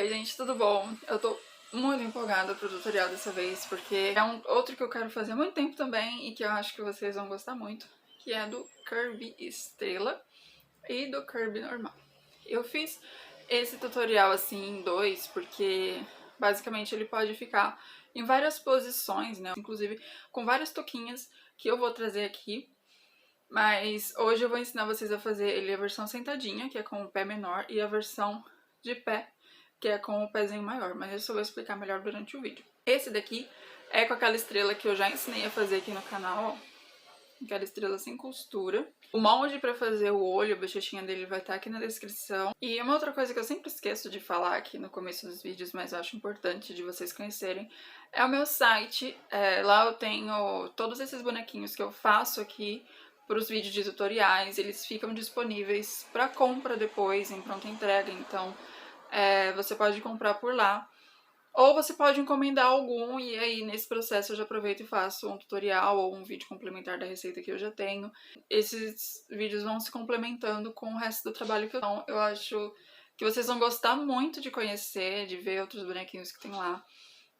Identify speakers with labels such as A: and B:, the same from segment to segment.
A: Oi gente, tudo bom? Eu tô muito empolgada pro tutorial dessa vez, porque é outro que eu quero fazer há muito tempo também e que eu acho que vocês vão gostar muito, que é do Kirby Estrela e do Kirby normal. Eu fiz esse tutorial assim em dois, porque basicamente ele pode ficar em várias posições, né? Inclusive com várias toquinhas que eu vou trazer aqui. Mas hoje eu vou ensinar vocês a fazer ele a versão sentadinha, que é com o pé menor, e a versão de pé, que é com o pezinho maior, mas isso eu vou explicar melhor durante o vídeo. Esse daqui é com aquela estrela que eu já ensinei a fazer aqui no canal, ó. Aquela estrela sem costura. O molde pra fazer o olho, a bochechinha dele vai estar aqui na descrição. E uma outra coisa que eu sempre esqueço de falar aqui no começo dos vídeos, mas eu acho importante de vocês conhecerem, é o meu site. Lá eu tenho todos esses bonequinhos que eu faço aqui para os vídeos de tutoriais. Eles ficam disponíveis para compra depois, em pronta entrega, então você pode comprar por lá. Ou você pode encomendar algum e aí nesse processo eu já aproveito e faço um tutorial ou um vídeo complementar da receita que eu já tenho. Esses vídeos vão se complementando com o resto do trabalho que eu tenho. Eu acho que vocês vão gostar muito de conhecer, de ver outros bonequinhos que tem lá.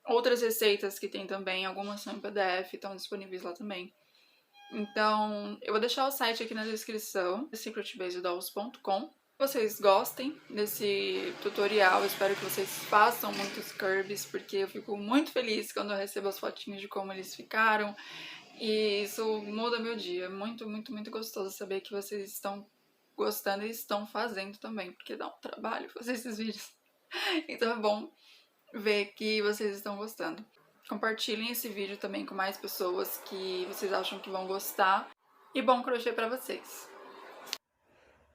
A: Outras receitas que tem também, algumas são em PDF, estão disponíveis lá também. Então, eu vou deixar o site aqui na descrição, secretbasedolls.com. Vocês gostem desse tutorial, eu espero que vocês façam muitos Kirbys, porque eu fico muito feliz quando eu recebo as fotinhos de como eles ficaram, e isso muda meu dia. Muito, muito, muito gostoso saber que vocês estão gostando e estão fazendo também, porque dá um trabalho fazer esses vídeos. Então é bom ver que vocês estão gostando. Compartilhem esse vídeo também com mais pessoas que vocês acham que vão gostar. E bom crochê pra vocês!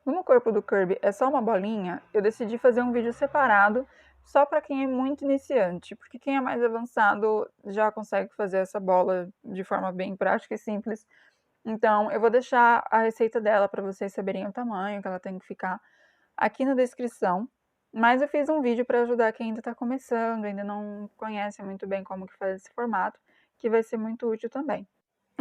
A: Como o corpo do Kirby é só uma bolinha, eu decidi fazer um vídeo separado só para quem é muito iniciante, porque quem é mais avançado já consegue fazer essa bola de forma bem prática e simples. Então eu vou deixar a receita dela para vocês saberem o tamanho que ela tem que ficar aqui na descrição. Mas eu fiz um vídeo para ajudar quem ainda está começando, ainda não conhece muito bem como que faz esse formato, que vai ser muito útil também.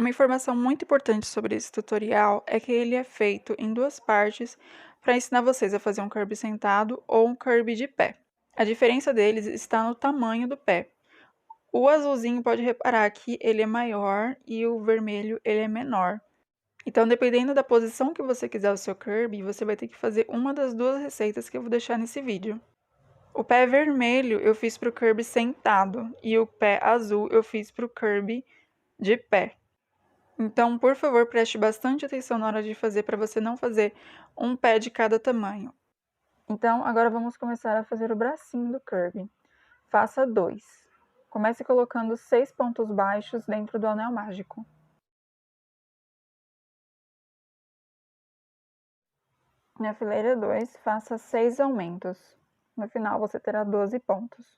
A: Uma informação muito importante sobre esse tutorial é que ele é feito em duas partes para ensinar vocês a fazer um Kirby sentado ou um Kirby de pé. A diferença deles está no tamanho do pé. O azulzinho, pode reparar que ele é maior e o vermelho ele é menor. Então, dependendo da posição que você quiser o seu Kirby, você vai ter que fazer uma das duas receitas que eu vou deixar nesse vídeo. O pé vermelho eu fiz para o Kirby sentado e o pé azul eu fiz para o Kirby de pé. Então, por favor, preste bastante atenção na hora de fazer, para você não fazer um pé de cada tamanho. Então, agora vamos começar a fazer o bracinho do Kirby. Faça 2. Comece colocando 6 pontos baixos dentro do anel mágico. Na fileira 2, faça 6 aumentos. No final, você terá 12 pontos.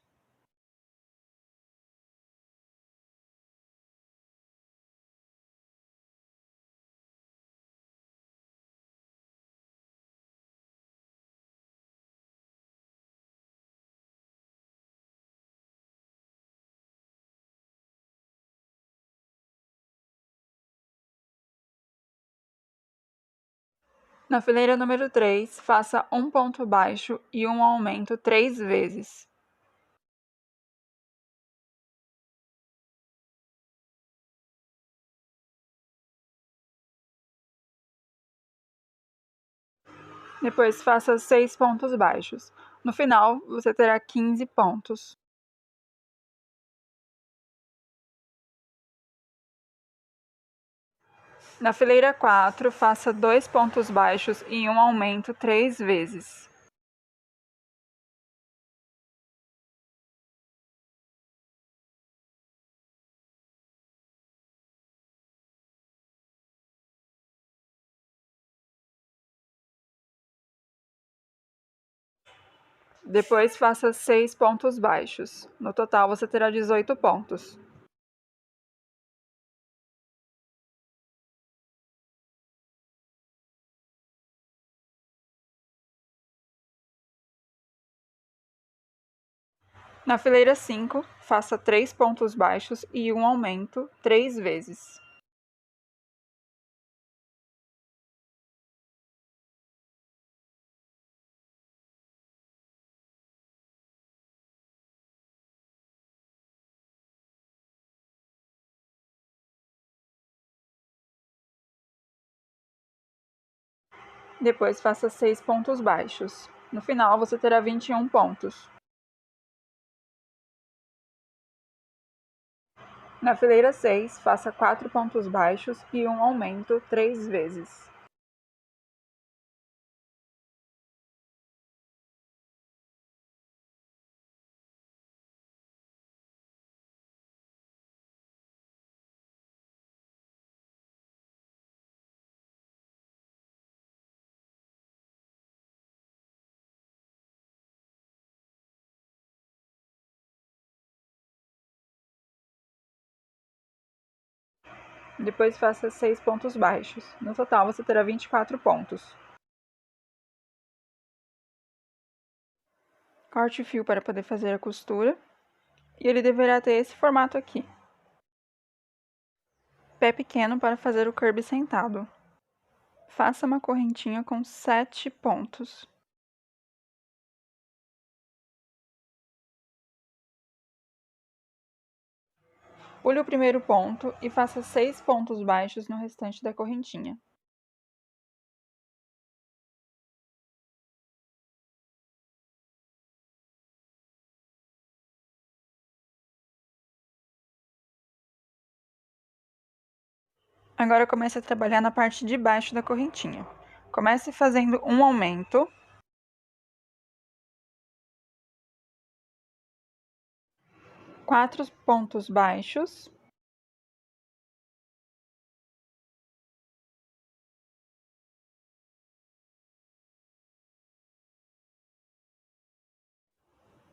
A: Na fileira número 3, faça um ponto baixo e um aumento 3 vezes. Depois faça 6 pontos baixos. No final, você terá 15 pontos. Na fileira 4, faça 2 pontos baixos e um aumento 3 vezes. Depois faça 6 pontos baixos. No total, você terá 18 pontos. Na fileira 5, faça 3 pontos baixos e um aumento 3 vezes. Depois faça 6 pontos baixos. No final, você terá 21 pontos. Na fileira 6, faça 4 pontos baixos e um aumento 3 vezes. Depois faça 6 pontos baixos. No total, você terá 24 pontos. Corte o fio para poder fazer a costura. E ele deverá ter esse formato aqui. Pé pequeno para fazer o Kirby sentado. Faça uma correntinha com 7 pontos. Pule o primeiro ponto e faça 6 pontos baixos no restante da correntinha. Agora comece a trabalhar na parte de baixo da correntinha. Comece fazendo um aumento. Quatro pontos baixos.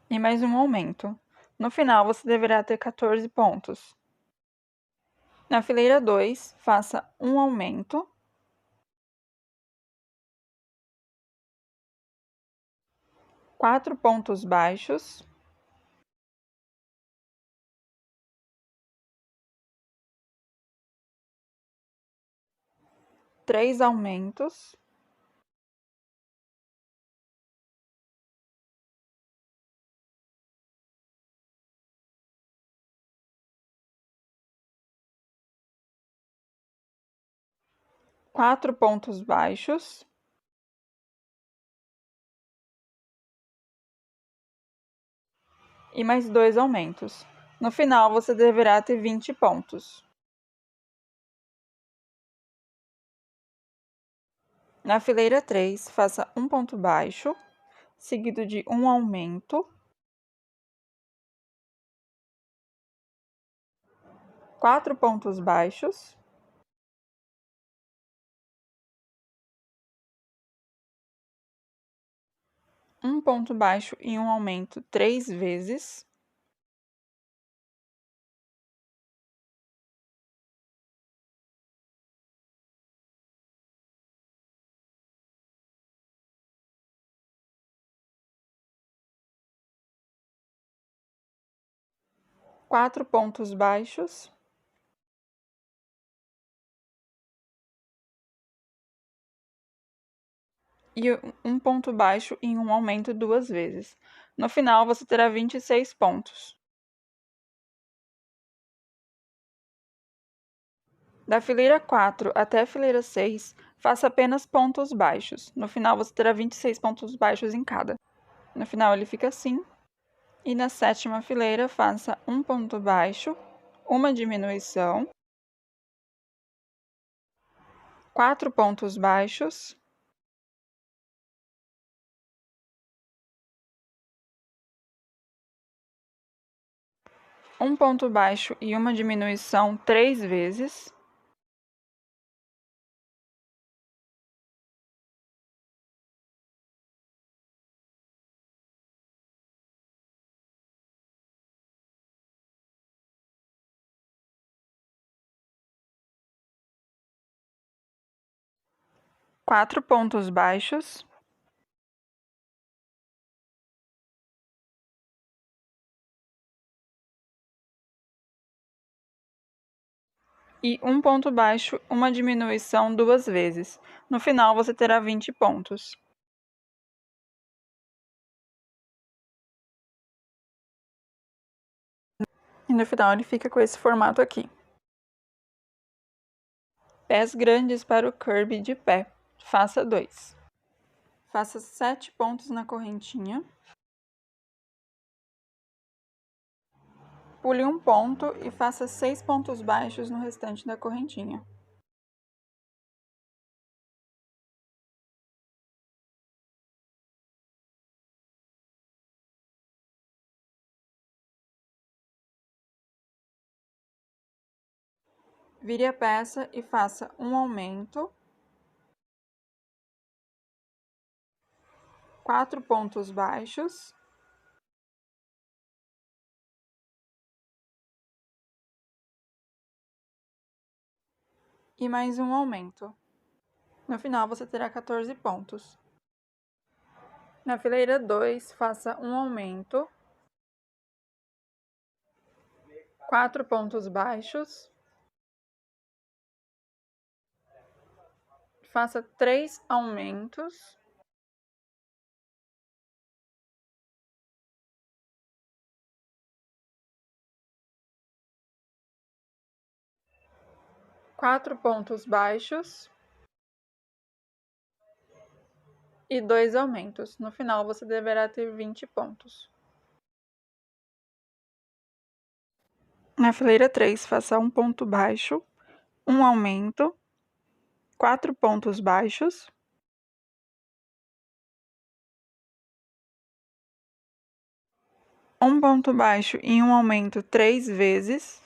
A: E mais um aumento. No final, você deverá ter 14 pontos. Na fileira 2, faça um aumento. Quatro pontos baixos. Três aumentos. Quatro pontos baixos. E mais 2 aumentos. No final, você deverá ter 20 pontos. Na fileira 3, faça um ponto baixo, seguido de um aumento, 4 pontos baixos, um ponto baixo e um aumento 3 vezes, quatro pontos baixos, e um ponto baixo e um aumento 2 vezes. No final, você terá 26 pontos. Da fileira 4 até a fileira 6, faça apenas pontos baixos. No final, você terá 26 pontos baixos em cada. No final, ele fica assim. E na sétima fileira, faça um ponto baixo, uma diminuição, 4 pontos baixos, um ponto baixo e uma diminuição 3 vezes, quatro pontos baixos, e um ponto baixo, uma diminuição 2 vezes. No final, você terá 20 pontos. E no final, ele fica com esse formato aqui. Pés grandes para o Kirby de pé. Faça 2. Faça 7 pontos na correntinha. Pule um ponto e faça 6 pontos baixos no restante da correntinha. Vire a peça e faça um aumento, 4 pontos baixos, e mais um aumento. No final, você terá 14 pontos. Na fileira 2, faça um aumento, 4 pontos baixos, faça 3 aumentos, quatro pontos baixos e 2 aumentos. No final, você deverá ter 20 pontos. Na fileira 3, faça um ponto baixo, um aumento, 4 pontos baixos, um ponto baixo e um aumento 3 vezes,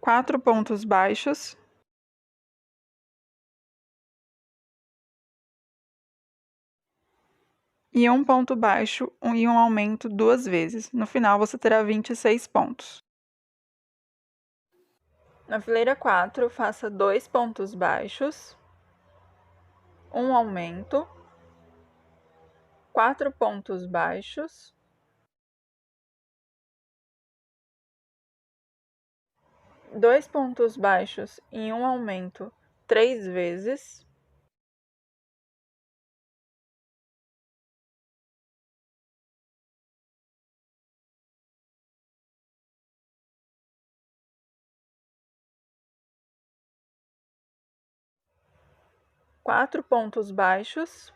A: quatro pontos baixos, e um ponto baixo e um aumento 2 vezes. No final, você terá 26 pontos. Na fileira 4, faça 2 pontos baixos, um aumento, 4 pontos baixos, dois pontos baixos e um aumento 3 vezes, quatro pontos baixos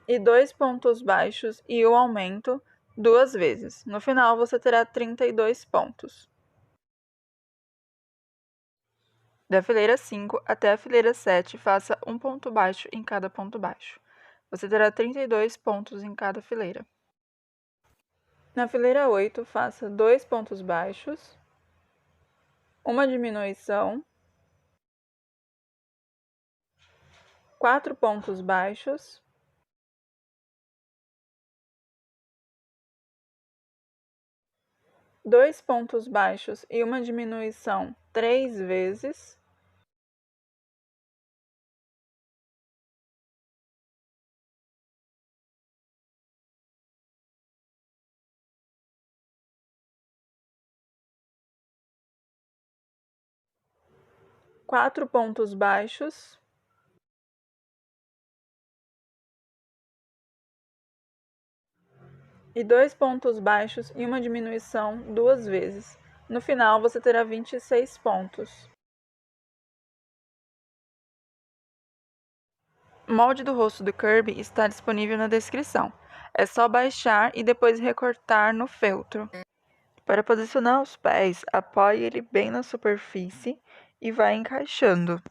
A: e 2 pontos baixos e um aumento 2 vezes. No final, você terá 32 pontos. Da fileira 5 até a fileira 7, faça um ponto baixo em cada ponto baixo. Você terá 32 pontos em cada fileira. Na fileira 8, faça 2 pontos baixos, uma diminuição, 4 pontos baixos, dois pontos baixos e uma diminuição 3 vezes, quatro pontos baixos, e 2 pontos baixos e uma diminuição 2 vezes. No final, você terá 26 pontos. O molde do rosto do Kirby está disponível na descrição. É só baixar e depois recortar no feltro. Para posicionar os pés, apoie ele bem na superfície e vai encaixando.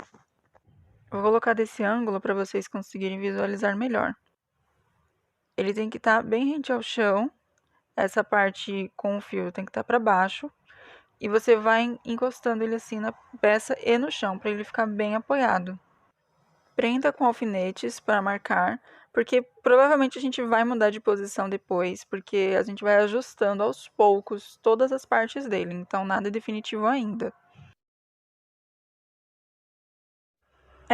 A: Vou colocar desse ângulo para vocês conseguirem visualizar melhor. Ele tem que estar bem rente ao chão, essa parte com o fio tem que estar para baixo, e você vai encostando ele assim na peça e no chão, para ele ficar bem apoiado. Prenda com alfinetes para marcar, porque provavelmente a gente vai mudar de posição depois, porque a gente vai ajustando aos poucos todas as partes dele, então nada é definitivo ainda.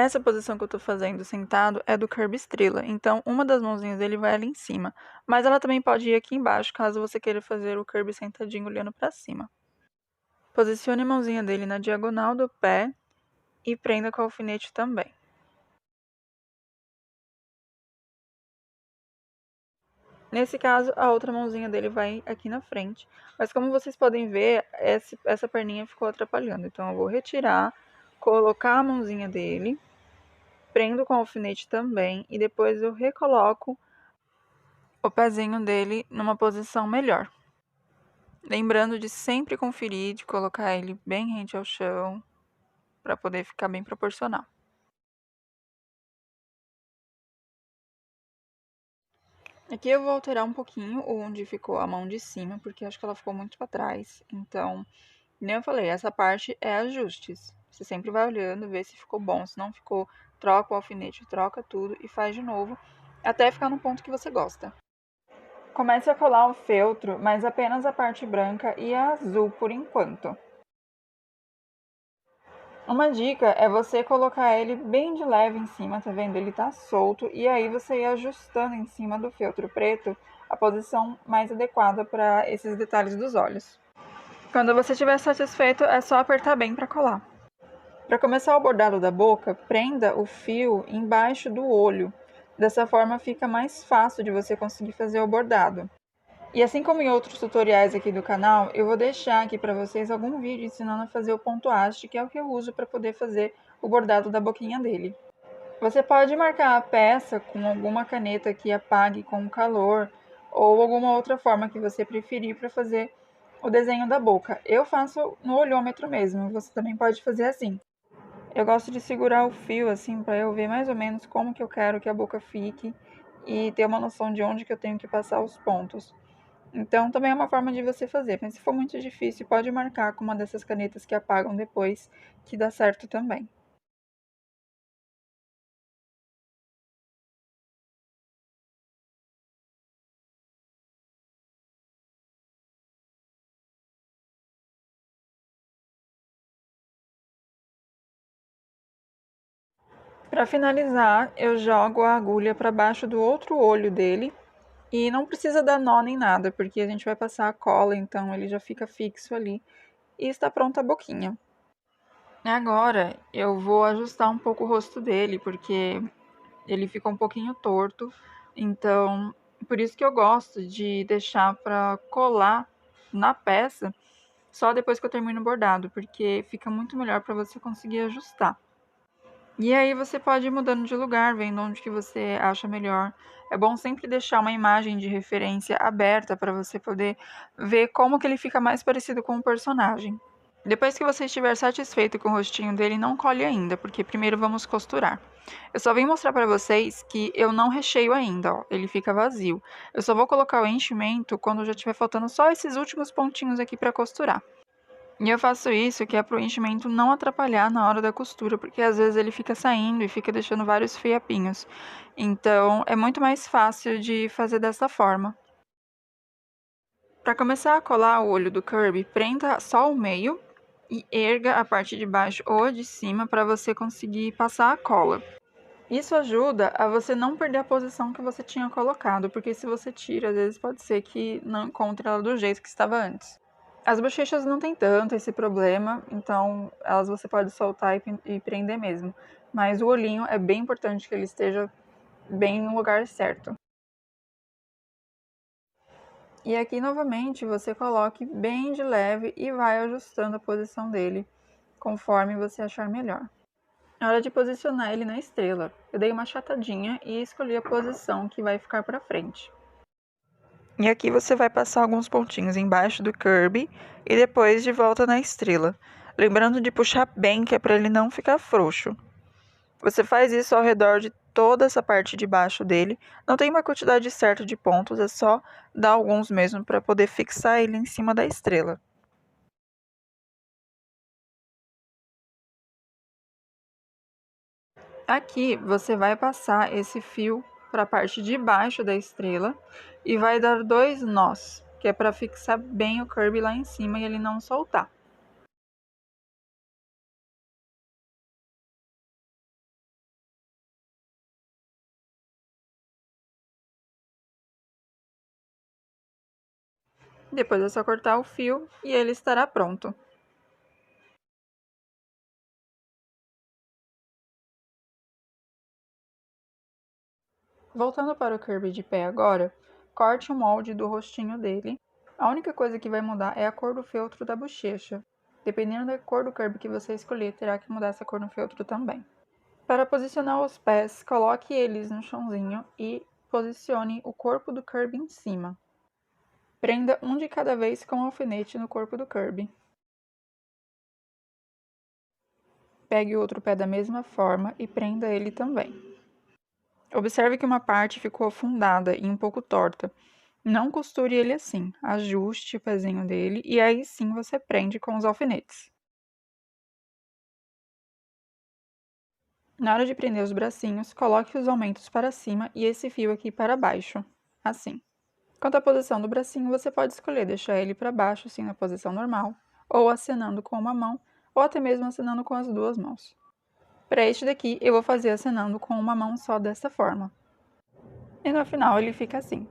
A: Essa posição que eu tô fazendo sentado é do Kirby Estrela, então uma das mãozinhas dele vai ali em cima, mas ela também pode ir aqui embaixo, caso você queira fazer o Kirby sentadinho olhando para cima. Posicione a mãozinha dele na diagonal do pé e prenda com o alfinete também. Nesse caso, a outra mãozinha dele vai aqui na frente. Mas como vocês podem ver, essa perninha ficou atrapalhando. Então eu vou retirar, colocar a mãozinha dele, prendo com o alfinete também e depois eu recoloco o pezinho dele numa posição melhor. Lembrando de sempre conferir, de colocar ele bem rente ao chão, para poder ficar bem proporcional. Aqui eu vou alterar um pouquinho onde ficou a mão de cima, porque acho que ela ficou muito para trás. Então, nem eu falei, essa parte é ajustes. Você sempre vai olhando, vê se ficou bom. Se não ficou, troca o alfinete, troca tudo e faz de novo, até ficar no ponto que você gosta. Comece a colar o feltro, mas apenas a parte branca e a azul por enquanto. Uma dica é você colocar ele bem de leve em cima, tá vendo? Ele tá solto e aí você ir ajustando em cima do feltro preto a posição mais adequada para esses detalhes dos olhos. Quando você estiver satisfeito, é só apertar bem para colar. Para começar o bordado da boca, prenda o fio embaixo do olho. Dessa forma fica mais fácil de você conseguir fazer o bordado. E assim como em outros tutoriais aqui do canal, eu vou deixar aqui para vocês algum vídeo ensinando a fazer o ponto haste, que é o que eu uso para poder fazer o bordado da boquinha dele. Você pode marcar a peça com alguma caneta que apague com o calor ou alguma outra forma que você preferir para fazer o desenho da boca. Eu faço no olhômetro mesmo, você também pode fazer assim. Eu gosto de segurar o fio assim para eu ver mais ou menos como que eu quero que a boca fique e ter uma noção de onde que eu tenho que passar os pontos. Então, também é uma forma de você fazer, mas se for muito difícil, pode marcar com uma dessas canetas que apagam depois, que dá certo também. Para finalizar, eu jogo a agulha para baixo do outro olho dele e não precisa dar nó nem nada, porque a gente vai passar a cola, então ele já fica fixo ali e está pronta a boquinha. Agora eu vou ajustar um pouco o rosto dele, porque ele fica um pouquinho torto, então por isso que eu gosto de deixar para colar na peça só depois que eu termino o bordado, porque fica muito melhor para você conseguir ajustar. E aí você pode ir mudando de lugar, vendo onde que você acha melhor. É bom sempre deixar uma imagem de referência aberta para você poder ver como que ele fica mais parecido com o personagem. Depois que você estiver satisfeito com o rostinho dele, não colhe ainda, porque primeiro vamos costurar. Eu só vim mostrar para vocês que eu não recheio ainda, ó, ele fica vazio. Eu só vou colocar o enchimento quando já estiver faltando só esses últimos pontinhos aqui para costurar. E eu faço isso que é pro enchimento não atrapalhar na hora da costura, porque às vezes ele fica saindo e fica deixando vários fiapinhos. Então é muito mais fácil de fazer dessa forma. Para começar a colar o olho do Kirby, prenda só o meio e erga a parte de baixo ou a de cima para você conseguir passar a cola. Isso ajuda a você não perder a posição que você tinha colocado, porque se você tira, às vezes pode ser que não encontre ela do jeito que estava antes. As bochechas não tem tanto esse problema, então elas você pode soltar e prender mesmo. Mas o olhinho é bem importante que ele esteja bem no lugar certo. E aqui novamente você coloque bem de leve e vai ajustando a posição dele conforme você achar melhor. Na hora de posicionar ele na estrela, eu dei uma achatadinha e escolhi a posição que vai ficar para frente. E aqui você vai passar alguns pontinhos embaixo do Kirby e depois de volta na estrela. Lembrando de puxar bem, que é para ele não ficar frouxo. Você faz isso ao redor de toda essa parte de baixo dele. Não tem uma quantidade certa de pontos, é só dar alguns mesmo para poder fixar ele em cima da estrela. Aqui você vai passar esse fio para a parte de baixo da estrela e vai dar 2 nós, que é para fixar bem o Kirby lá em cima e ele não soltar. Depois é só cortar o fio e ele estará pronto. Voltando para o Kirby de pé agora, corte o molde do rostinho dele. A única coisa que vai mudar é a cor do feltro da bochecha. Dependendo da cor do Kirby que você escolher, terá que mudar essa cor no feltro também. Para posicionar os pés, coloque eles no chãozinho e posicione o corpo do Kirby em cima. Prenda um de cada vez com um alfinete no corpo do Kirby. Pegue o outro pé da mesma forma e prenda ele também. Observe que uma parte ficou afundada e um pouco torta. Não costure ele assim, ajuste o pezinho dele e aí sim você prende com os alfinetes. Na hora de prender os bracinhos, coloque os aumentos para cima e esse fio aqui para baixo, assim. Quanto à posição do bracinho, você pode escolher deixar ele para baixo, assim na posição normal, ou acenando com uma mão, ou até mesmo acenando com as duas mãos. Para este daqui, eu vou fazer acenando com uma mão só dessa forma. E no final ele fica assim.